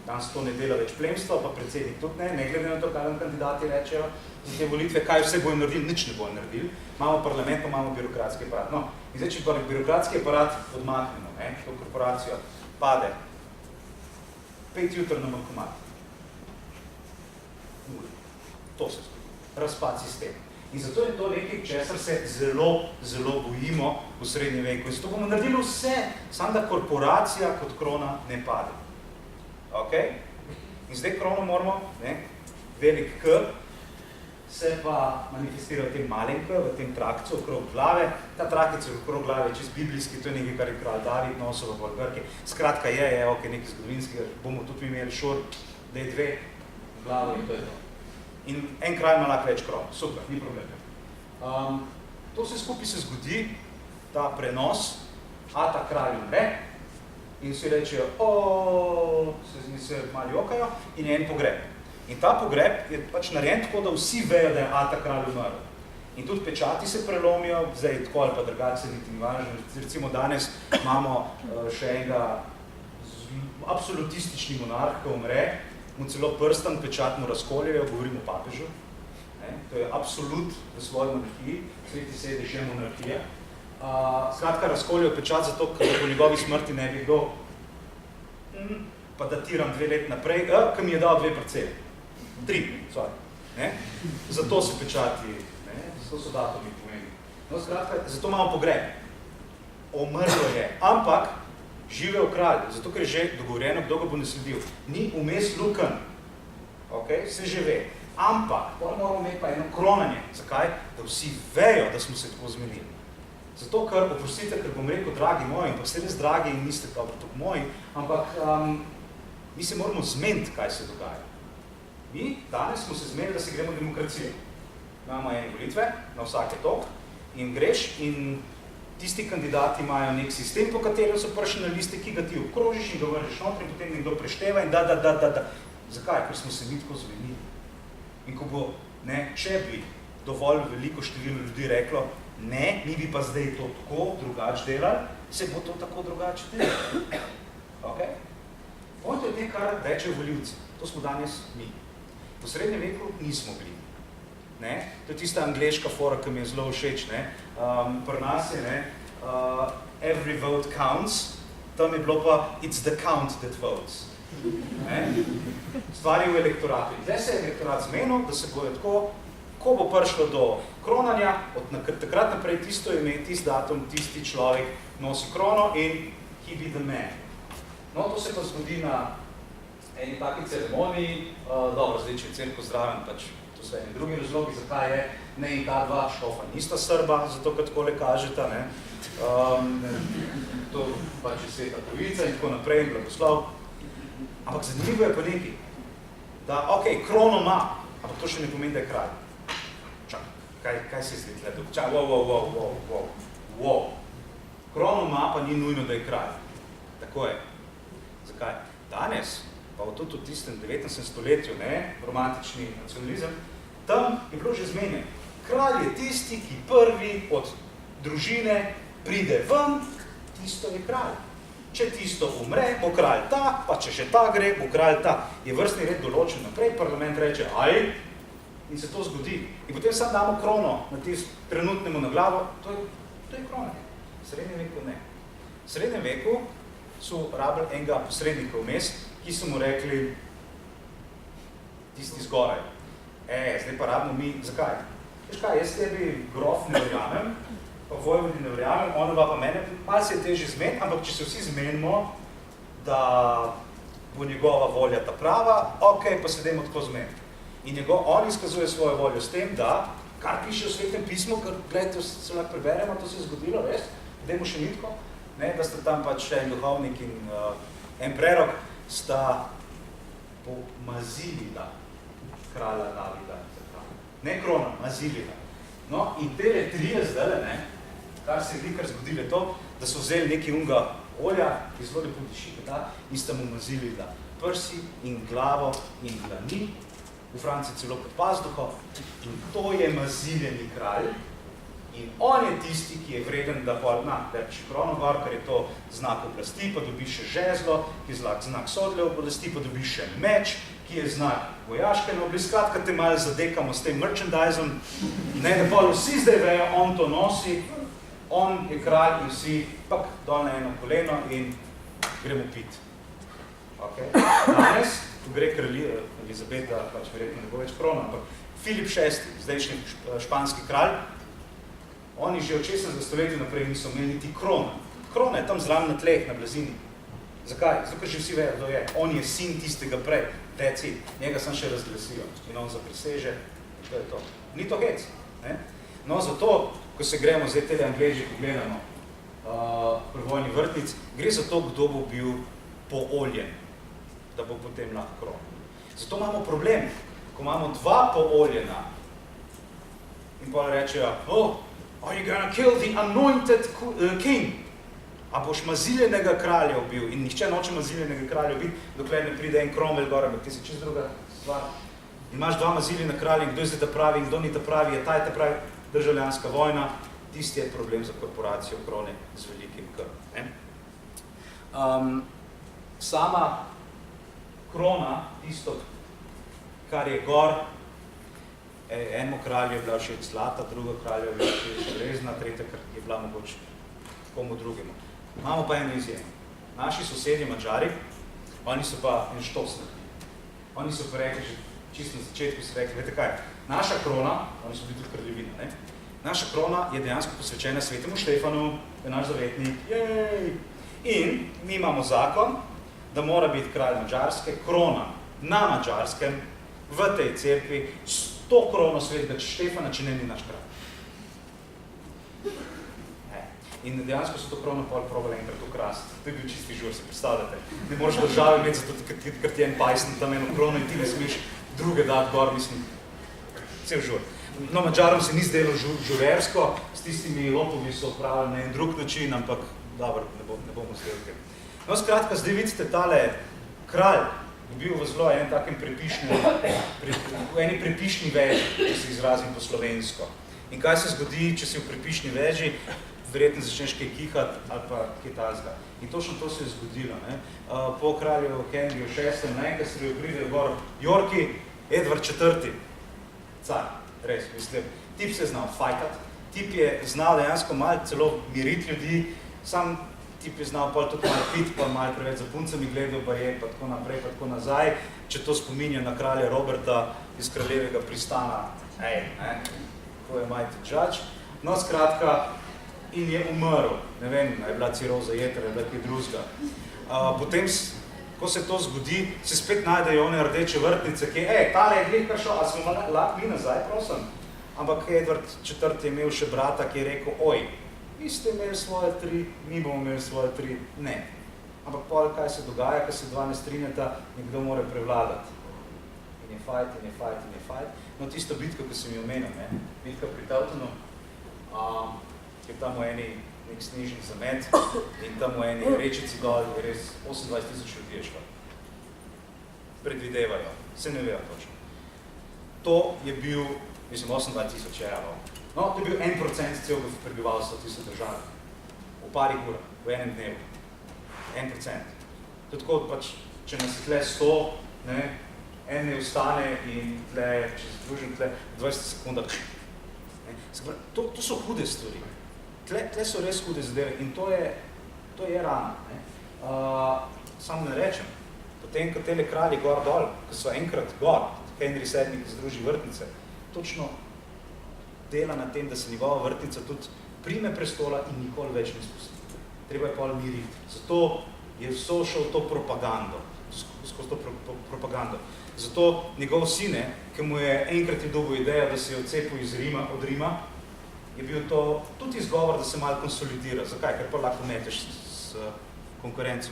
[SPEAKER 1] Danes to ne dela več plemstvo, pa predsednik tudi ne glede na to, kaj vam kandidati rečejo za te volitve, kaj vse bojo naredili, nič ne bojo naredili. Imamo parlament, pa imamo birokratski aparat. In zdaj, če pa birokratski aparat odmaknemo, to korporacijo pade, 5 jutr na bankomat. To se zgodi. Razpad sistema. In zato je to nekaj, česar se zelo, zelo bojimo v srednjem veku. In zato bomo naredili vse, samo da korporacija kot krona ne pade. In zdaj krono moramo, velik K, se pa manifestira v tem malem K, v tem trakcu okrog glave. Ta trakic okrog glave je čist biblijski, to je nekaj, kar je kralj David nosil v Grki. Skratka je nekaj zgodovinskega, bomo tudi imeli šur, da je 2 glavo in to je to. In en kralj ima lahko več kron, super, ni problem. To vse skupaj se zgodi, ta prenos, a ta kralj umre, in vsi rečejo, se malo jokajo, in je en pogreb. In ta pogreb je pač narejen tako, da vsi vejo, da je ta kralj umrl. In tudi pečati se prelomijo, zdaj tako ali pa drugače niti ni važno. Recimo danes imamo še enega absolutistični monarh, ki umre, mu celo prstan pečat mu razkoljejo, govorimo o papežu. To je absolut v svoji monarhiji, sveti sedež je monarhija. Skratka, razkoljejo pečat zato, ker po njegovi smrti ne bi kdo, pa datiram 2 let naprej, ki mi je dal 2 parcele. 3, sorry. Zato se pečati, zato so datumi pomeni. Skratka, zato imamo pogreb. Omrlo je, ampak živel kralj, zato ker je že dogovorjeno, kdo ga bo nasledil. Ni vmes luken, se že ve. Ampak, moramo imeti pa eno kronanje. Zakaj? Da vsi vejo, da smo se tako zmenili. Zato, ker, oprostite, ker bom rekel, dragi moji, ampak ste res dragi in niste dobro tako moji, ampak mi se moramo zmeniti, kaj se dogaja. Mi danes smo se zmenili, da se gremo demokracijo. Imamo ene volitve, na vsake tok, in greš in tisti kandidati imajo nek sistem, po katerem so prišli na liste, ki ga ti obkrožiš in ga vržeš notri, in potem nekdo prešteva in da. Zakaj? Ker smo se mi tako zmenili. In ko bo, če bi dovolj veliko število ljudi reklo, ne, mi bi pa zdaj to tako drugače delali, se bo to tako drugače delali. Pojte od kar rečejo volivci. To smo danes mi. V srednjem veku nismo bili. To je tista angleška fora, ki mi je zelo všeč. Pri nas je every vote counts, tam je bilo pa it's the count that votes. Stvari v elektoratu. Zdaj se je elektorat zmenil, da se bojo tako, ko bo prišlo do kronanja, od takrat naprej tisto ime, tisti datum, tisti človek nosi krono in he be the man. To se pa zgodi na eni taki ceremoniji, dobro, zdaj, če je cerko zraven, pač to so eni drugi razlogi, zakaj je, ne in ta dva škofa nista Srba, zato kot takole kažeta, ne. To pač je sveta pravica in tako naprej in blagoslov. Ampak zanimivo je pa nekaj, da, okej, krono ima, ampak to še ne pomeni, da je kralj. Čakaj, kaj se zdi tle? Čakaj, wow. Krono ima, pa ni nujno, da je kralj. Tako je. Zakaj? Danes, pa tudi v tistem 19. stoletju, ne, romantični nacionalizem, tam je bilo že zmenjen. Kralj je tisti, ki prvi od družine pride ven, tisto je kralj. Če tisto umre, bo kralj ta, pa če še ta gre, bo kralj ta. Je vrstni red določen naprej, parlament reče, aj, in se to zgodi. In potem sam damo krono na tisto trenutnemu na glavo, to je krona. V srednjem veku ne. V srednjem veku so rabili enega posrednika vmes, ki so mu rekli, tisti zgoraj. Zdaj pa rabimo mi, zakaj? Veš kaj, jaz tebi grof ne verjamem, pa vojvodi ne verjamem, onova pa mene, malo se je težje zmeniti, ampak če se vsi zmenimo, da bo njegova volja ta prava, okej, pa se dajmo tako zmeniti. In on izkazuje svojo voljo s tem, da, kar piše v Svetem pismu, ker, gledajte, se lahko preberemo, to se je zgodilo, res, dajmo še mitko, ne, da sta tam pač en duhovnik in en prerok, sta pomazili da kralja Davida. Ne krona, mazili da. No, in tele trije zdaj, ne, kar se je kar zgodilo to, da so vzeli nekaj unga olja, ki zelo lepo diši, in sta mu mazili da prsi in glavo in dlani, v Franciji celo pod pazduho, in to je maziljeni kralj, in on je tisti, ki je vreden, da reči krono gor, ker je to znak oblasti, pa dobi še žezlo, ki je znak sodle oblasti, pa dobi še meč, ki je znak vojaške oblasti. Skratka, te malo zadekamo s tem merchandisom, ne, da pa vsi zdaj vejo, on to nosi, on je kralj in vsi pak dol na eno koleno in gremo pit. Okay. Danes, ko gre kralj Elizabeta, pač verjetno ne bo več krona, ampak Filip VI, zdajšnji španski kralj, oni že od 16. stoletja naprej niso imeli niti krona. Krona je tam zraven na tleh, na blazini. Zakaj? Zato, ker že vsi vejo, kdo je. On je sin tistega prej, teci. Njega sem še razglasijo. In on zapriseže, in to je to. Ni to hec. Ne? No, zato, ko se gremo zdaj tele Angleži, ko gledamo pri vojni vrtnic, gre za to, kdo bo bil pooljen, da bo potem lahko kron. Zato imamo problem, ko imamo dva pooljena in pa rečejo, are you gonna kill the anointed king? A boš maziljenega kralja ubil? In nihče noče maziljenega kralja ubiti, dokler ne pride en Cromwell gor, ampak ti si čisto druga stvar. In imaš dva maziljena kralja, in kdo je zdaj ta pravi, in kdo ni ta pravi, je ta pravi državljanska vojna, tisti je problem za korporacijo krone z velikim K. Sama krona, tisto, kar je gor, enemu kralju je bila všeč zlata, drugo kralju je bila všeč železna, tretja, ker je bila mogoče komu drugemu. Imamo pa eno izjemo. Naši sosedje Madžari, oni so pa en štos naredili. Oni so pa rekli, že čisto na začetku so rekli, vete kaj, naša krona, oni so bili tudi kraljevina, ne? Naša krona je dejansko posvečena Svetemu Štefanu, je naš zavetnik, jej! In mi imamo zakon, da mora biti kralj Madžarske, krona na Madžarskem, v tej cerkvi, 100 krono Svetega Štefana, če ne ni naš kralj. In dejansko so to krono pol probali enkrat ukrasti. To je bil čisti žur, se predstavljate. Ne moreš države imeti, zato ker ti en pajsn tam eno krono in ti ne smeš druge dati gor, mislim, cel žur. No, Madžarom se ni zdelo žurersko, s tistimi lopovi so odpravili na en drug način, ampak dobro, ne bomo zdeli. No, skratka, zdaj vidite, tale kralj je bil v zelo enem takem v eni prepišni veži, če se izrazim po slovensko. In kaj se zgodi, če si v prepišni veži, verjetno začneš kaj kihati ali pa kaj talzga. In točno to se je zgodilo. Ne? Po kralju Henryju VI, naenkrat se pridejo gor Yorki, Edward IV. Car, res, mislim. Tip se je znal fajtati, tip je znal dejansko malo celo miriti ljudi, sam tip je znal pol tudi malo piti, pa malo preveč za puncami gledal, pa je, pa tako naprej, pa tako nazaj, če to spominja na kralja Roberta iz kraljevega pristana. Ko je mighty judge. No, skratka, in je umrl. Ne vem, je bila ciroza jetra, je bila kaj drugega. Potem ko se to zgodi, se spet najdejo one rdeče vrtnice, ki tale je glih šel, a smo lahko nazaj, prosim. Ampak Edward IV. Je imel še brata, ki je rekel, oj, vi ste imeli svoje 3, mi bomo imeli svoje 3, ne. Ampak pol, kaj se dogaja, ko se dva ne strinjata, nekdo mora prevladati. In je fight. No, tisto bitko, ko sem jo omenil, bitka pri Tautonu, je tam v eni nek snežni zamet in tam v eni rečici dol je res 28,000 ljudi je šlo. Predvidevajo, se ne vejo točno. To je bil, mislim, 28,000 je, no, to je bil 1% celega prebivalstva tiste države. V parih urah, v enem dnevu. 1%. To je tako, pač, če nas je tle 100, ne, en ne ustane in tle, če se družim tle, 20 sekundah. To so hude stvari. Tle so res hude zadeve in to je rana. Samo ne rečem, potem, ko tele kralji gor dol, ko so enkrat gor, Henry VII, ki združi vrtnice, točno dela na tem, da se njegova vrtnica tudi prime prestola in nikoli več ne spusti. Treba je pol miriti. Zato je vso šel to propagando, skozi to propagando. Zato njegov sine, ki mu je enkrat je dobil idejo, da se je odcepil od Rima, je bil to tudi izgovor, da se malo konsolidira. Zakaj? Ker pa lahko meteš s konkurenco.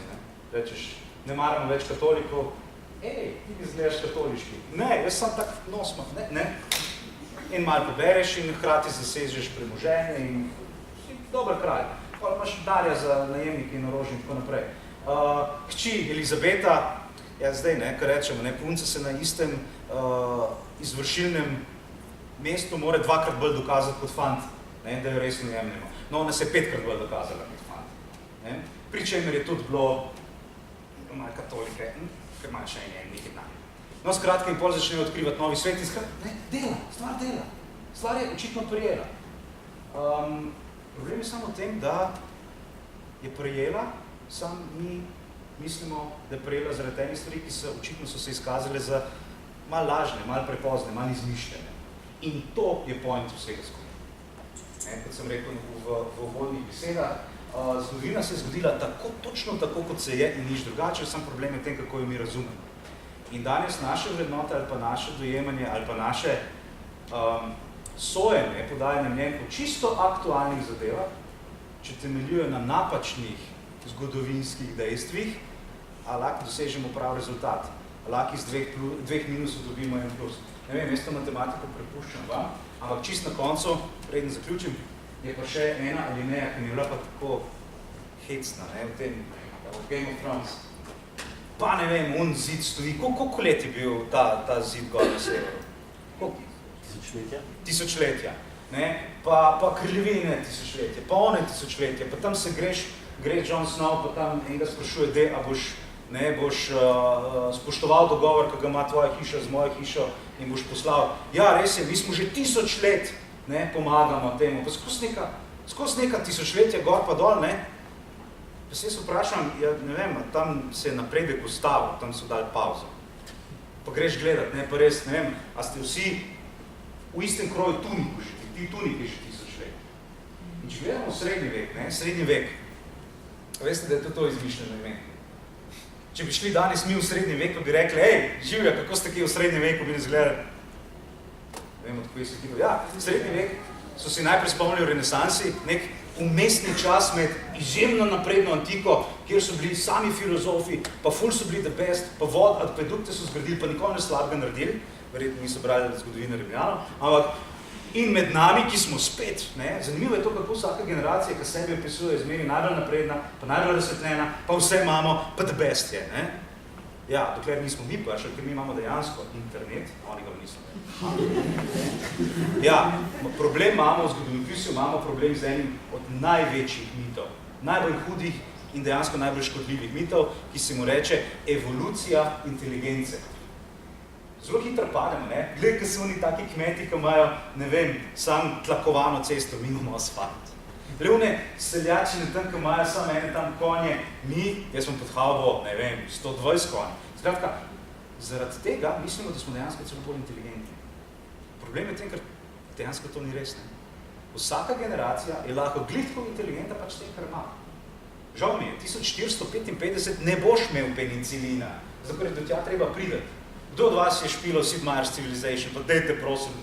[SPEAKER 1] Rečeš, ne maramo več katolikov, ti izgledaš katoliški. Ne, jaz sem tak nosma, ne. In malo pobereš in hkrati zasežeš premoženje in si dober kralj. Pa imaš darja za najemnike in orožje in tako naprej. Hči Elizabeta, zdaj, ko rečemo, punca se na istem izvršilnem mestu mora 2-krat bolj dokazati kot fant, da jo resno jemljamo. No, ona se je 5-krat bolj dokazala kot fant. Pri čemer je tudi bilo malo katolike, ker imajo še nekaj dan. No, skratka, in pol začnejo odkrivati novi svet in dela, stvar dela. Stvar je očitno prijela. Problem je samo v tem, da je prijela, sam mi mislimo, da je prijela zaradi temi stvari, ki očitno so se izkazale za malo lažne, malo prepozne, malo izmišljene. In to je point vsega skupaj. Kot sem rekel v uvodnih besedah, zgodovina se je zgodila točno tako, kot se je in nič drugače, sam problem je v tem, kako jo mi razumemo. In danes naše vrednote ali pa naše dojemanje ali pa naše sojenje, podajanje mnenj po čisto aktualnih zadevah, če temeljujo na napačnih zgodovinskih dejstvih, a lahko dosežemo prav rezultat. A lahko iz dveh minusov dobimo en plus. Ne vem, jaz to matematiko prepuščam vam, ampak čist na koncu, preden zaključim, je pa še ena alineja, ki mi je bila pa tako hecna, v tem Game of Thrones. Pa ne vem, zid stoji, koliko let je bil ta zid gor na severu? Tisočletja. Pa krljevine tisočletja, pa one tisočletja, pa tam se gre Jon Snow, pa tam enega sprašuje, a boš spoštoval dogovor, ki ga ima tvoja hiša z mojo hišo in boš poslal. Ja, res je, mi smo že 1000 let pomagamo temu, pa skozi neka tisočletja gor pa dol, Pa se jaz vprašam, ne vem, tam se je napredek ustavil, tam so dali pauzo. Pa greš gledat, pa res, ne vem, a ste vsi v istem kroju tuniku že, ti tuniki že 1000 let. In če gledamo srednji vek, veste, da je to izmišljeno ime. Če bi šli danes mi v srednji vek, pa bi rekli, živja, kako ste kje v srednjem veku bi nas gledali? Ne vem, odkud se tiho. Ja, srednji vek so si najprej spomnili v renesansi, nek umestni čas med izjemno napredno antiko, kjer so bili sami filozofi, pa ful so bili the best, pa akvedukte so zgradili, pa nikoli ne slabega naredili, verjetno niso brali zgodovine Rimljanov, ampak in med nami, ki smo spet, zanimivo je to, kako vsaka generacija, ki sebi opisuje, zmeri najbolj napredna, pa najbolj razsvetljena, pa vse imamo, pa the best je, Ja, dokler nismo mi prišli, ker mi imamo dejansko internet, oni ga niso. Ja, problem imamo v zgodovinopisju, imamo problem z enim od največjih mitov, najbolj hudih in dejansko najbolj škodljivih mitov, ki se mu reče evolucija inteligence. Zelo hitro pademo, Glej, ko so oni taki kmeti, ki imajo, ne vem, sam tlakovano cesto, mi imamo asfalt. Levne seljačine tam, ki imajo samo ene tam konje, jaz sem pod havbo, ne vem, 120 konj. Skratka, zaradi tega mislimo, da smo dejansko celo bolj inteligentni. Problem je tem, ker dejansko to ni res, Vsaka generacija je lahko glih tako inteligenta pač tem, kar ima. Žal mi je, 1455 ne boš imel penicilina, zato ker je do tja treba prideti. Kdo od vas je špilo Sid Meier's Civilization? Pa dejte, prosim.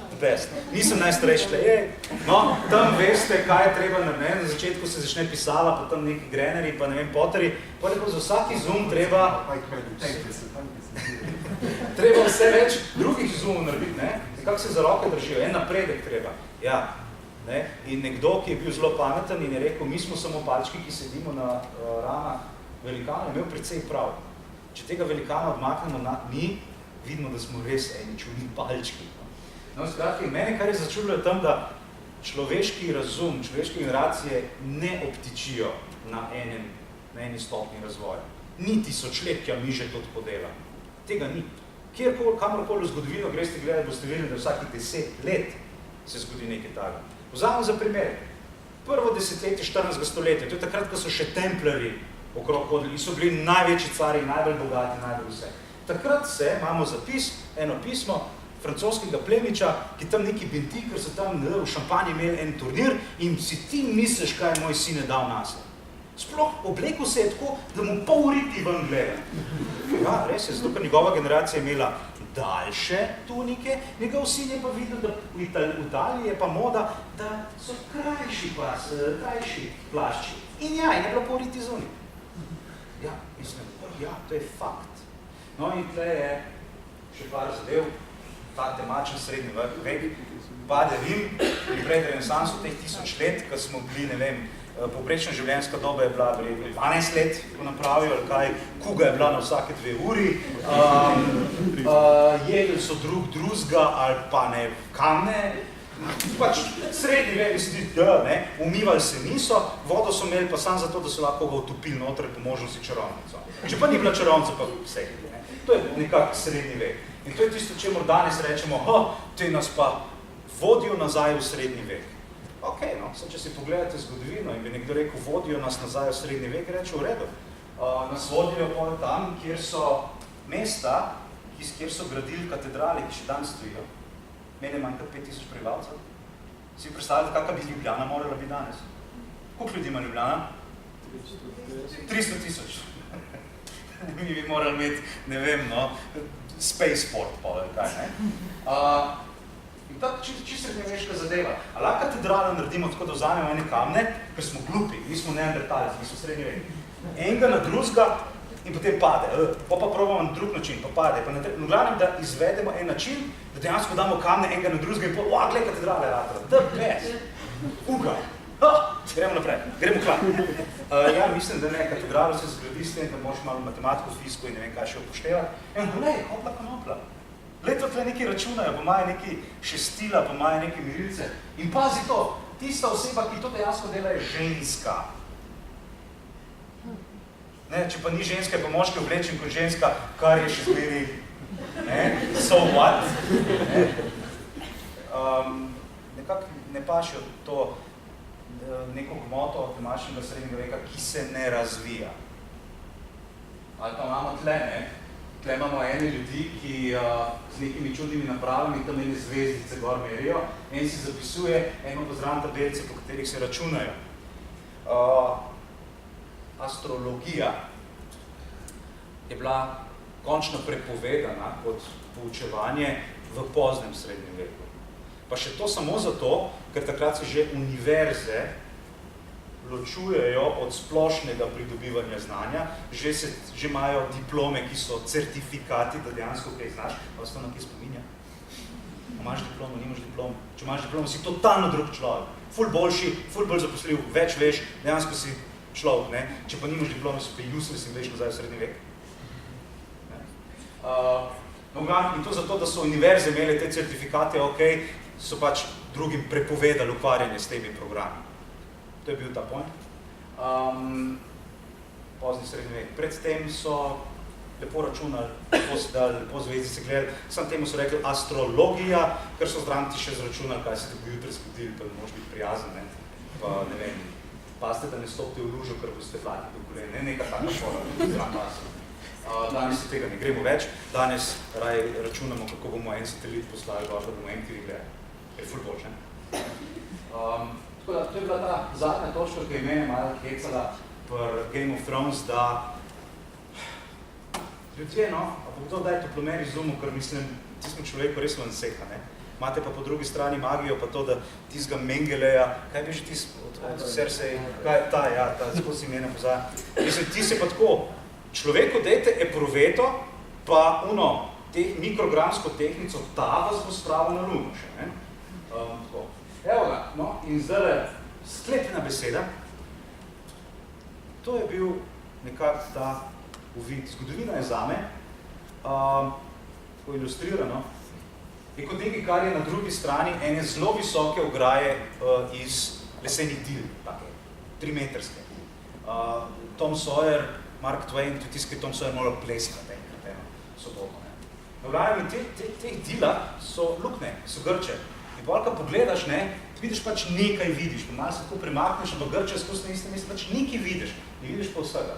[SPEAKER 1] The best. Nisem najstarejši tle. No, tam veste, kaj je treba narediti. Na začetku se začne pisala, pa tam neki Greneri, pa ne vem, Potteri. Pa lepo za vsaki zoom treba vse več drugih zoomov narediti, ne? Kako se za roke držijo, en napredek treba. Ja, ne? In nekdo, ki je bil zelo pameten in je rekel, mi smo samo palčki, ki sedimo na ramah velikana, je imel precej prav. Če tega velikana odmaknemo mi, vidimo, da smo res eni čudni palčki. No, skratka, mene kar je začudilo tam, da človeški razum, človeške generacije ne obtičijo na eni stopni razvoja. Ni tisočletja mi že to tako dela. Tega ni. Kamorkoli v zgodovino greste gledati, boste videli, da vsakih 10 let se zgodi nekaj takega. Vzamemo za primer. Prvo desetletje 14. stoletja, to je takrat, ko so še templarji okrog hodili in so bili največji cari, najbolj bogati, najbolj vse. Takrat imamo zapis, eno pismo francoskega plemiča, ki tam neki benti, ker so tam v Šampanji imeli en turnir in si ti misliš, kaj je moj sin dal nase. Sploh oblekel se je tako, da mu pol riti ven gleda. Ja, res je, zato ker njegova generacija je imela daljše tunike, njegov sin je pa videl, da v Italiji je pa moda, da so krajši plašči. In ja, je bilo pol riti zunaj. Ja, mislim, to je fakt. No in tle je še par zadev, ta temačen srednji vek, pade Rim, in pred renesanso teh 1000 let, ko smo bili, ne vem, povprečna življenjska doba je bila 12 let, ko napravijo, ali kaj, kuga je bila na vsake 2 uri, jedli so drugega ali pa ne kamne, pač srednji vek se ti, umivali se niso, vodo so imeli pa samo zato, da so lahko ga utopili noter po možnosti čarovnico. Če pa ni bila čarovnica, pa vse. To je nekak srednji vek. In to je tisto, čemur danes rečemo, te nas pa vodijo nazaj v srednji vek. Ok, no, če si pogledate zgodovino in bi nekdo rekel, vodijo nas nazaj v srednji vek, reče v redu. Nas vodijo tam, kjer so mesta, kjer so gradili katedrale, ki še danes stojijo. Mene manj kot 5000 prebivalcev. Si predstavljate, kakva bi Ljubljana morala biti danes? Koliko ljudi ima Ljubljana? 300 000. Mi bi morali imeti, ne vem, spaceport, pa kaj, ne? In tako čisto srednjeveška zadeva. A lahko katedralo naredimo tako, da vzamemo ene kamne, ker smo glupi, mi smo neandertalci, mi smo srednjeveški. Enega na drugega in potem pade. Pa probamo na drug način, pa pade. V glavnem, da izvedemo en način, da dejansko damo kamne enega na drugega in glej, katedrale ratra. The best. Uga. Gremo naprej, gremo klar. Ja, mislim, da ne, katedralo se zgradi s tem, da moraš malo matematiko, fiziko in ne vem kaj še upoštevati. Glej, hopla konopla. Leto tle neki računajo, pa imajo neki šestila, pa imajo neki mirilce. In pazi to, tista oseba, ki to dejansko dela, je ženska. Ne, če pa ni ženska, je pa moški oblečen kot ženska, kar je še zmeri, so what? Nekako ne pašijo to neko gmoto temačnega srednjega veka, ki se ne razvija. Ali pa imamo tle, tle imamo ene ljudi, ki z nekimi čudnimi napravami tam ene zvezdice gor merijo, en si zapisuje, eno pozran tabelice, po katerih se računajo. Astrologija je bila končno prepovedana kot poučevanje v poznem srednjem veku. Pa še to samo zato, ker takrat se že univerze ločujejo od splošnega pridobivanja znanja, že imajo diplome, ki so certifikati, da dejansko kaj znaš, pa vas to nekaj spominja. Imaš diplomo, nimaš diplomo. Če imaš diplomo, si totalno drug človek. Ful boljši, ful bolj zaposljiv, več veš, dejansko si človek, ne? Če pa nimaš diplomo, si pa useless in veš nazaj v srednji vek. In to zato, da so univerze imele te certifikate, so pač drugim prepovedali ukvarjanje s temi programi. To je bil ta point. Pozni srednji vek. Predtem so lepo računali, lepo se dali, lepo zvezdice gledali, samo temu so rekli astrologija, ker so zraven ti še zračunali, kaj se tako jutri zgodili, pa ne moraš biti prijazen, ne? Pa ne vem, pazite, da ne stopite v lužo, ker boste flati do kolena, ne neka taka šola, zraven pasa. Danes se tega ne gremo več, danes raje računamo, kako bomo en satelit poslali gor, da bomo en kiri gledali. Je ful boljše, ne? Tako da, to je bila ta zadnja točka, ki je mene malo hecala pri Game of Thrones, da ljudje, no, a bo kdo daj toplomer izumil, ker mislim, ti smo človeku res lanseha, ne? Imate pa po drugi strani magijo, pa to, da tistega Mengeleja, kaj bi že od Cersei, kaj ta, skozi imene pozaja. Mislim, ti se pa tako, človeku dejte epruveto, pa mikrogramsko tehnico, ta vas bo spravil na luno še, ne? Tako. Evo ga, no, in zdaj sklepna beseda. To je bil nekako ta uvid. Zgodovina je zame, tako ilustrirano, je kot nekaj, kar je na drugi strani ene zelo visoke ograje iz lesenih dil, take, 3-metrske. Tom Sawyer, Mark Twain, tudi tiskaj Tom Sawyer moral pleskati enkrat, soboto. Na ograjem teh dila so lukne, so grče. In bolj, ko pogledaš, ne, vidiš pač nekaj vidiš, malo se tako premakneš, ampak grče skozi na istem mestu, pač nekaj vidiš, ne vidiš pa vsega.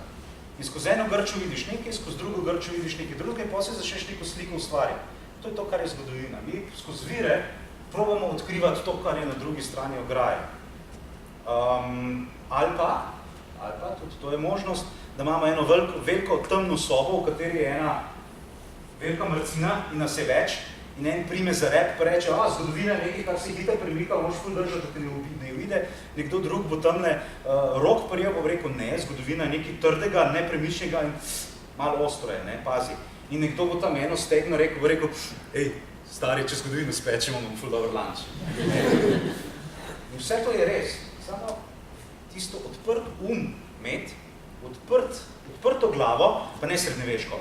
[SPEAKER 1] In skozi eno grčo vidiš nekaj, skozi drugo grčo vidiš nekaj druge, in potem se začneš neko sliko ustvarjati. To je to, kar je zgodovina. Mi skozi vire probamo odkrivati to, kar je na drugi strani ograje. Ali pa tudi to je možnost, da imamo eno veliko temno sobo, v kateri je ena velika mrcina in nas je več, in en prime za rep, pa reče, zgodovina je nekaj, kar se hitro premika, moraš ful držati, da te ne uvide, nekdo drug bo tamle rok prijel, pa bo rekel, ne, zgodovina je nekaj trdega, nepremičnega in malo ostro je, ne, pazi. In nekdo bo tam eno stegno rekel, bo rekel, ej, stari, če zgodovino spečemo, imamo ful dober lunch. In vse to je res, samo tisto odprt imeti, odprto glavo, pa ne srednjeveško,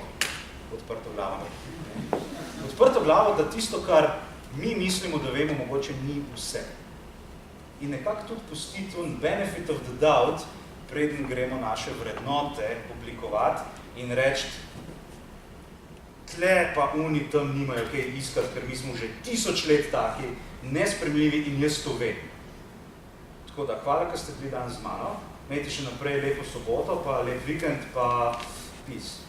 [SPEAKER 1] odprto glavo, odprto glavo, da tisto, kar mi mislimo, da vemo, mogoče ni vse. In nekako tudi pustiti benefit of the doubt, preden gremo naše vrednote oblikovati in reči, tle pa oni tam nimajo kaj iskati, ker mi smo že 1000 let taki, nespremljivi in jaz to vem. Tako da, hvala, ker ste bili danes z mano. Imejte še naprej lepo soboto, pa lep vikend, pa peace.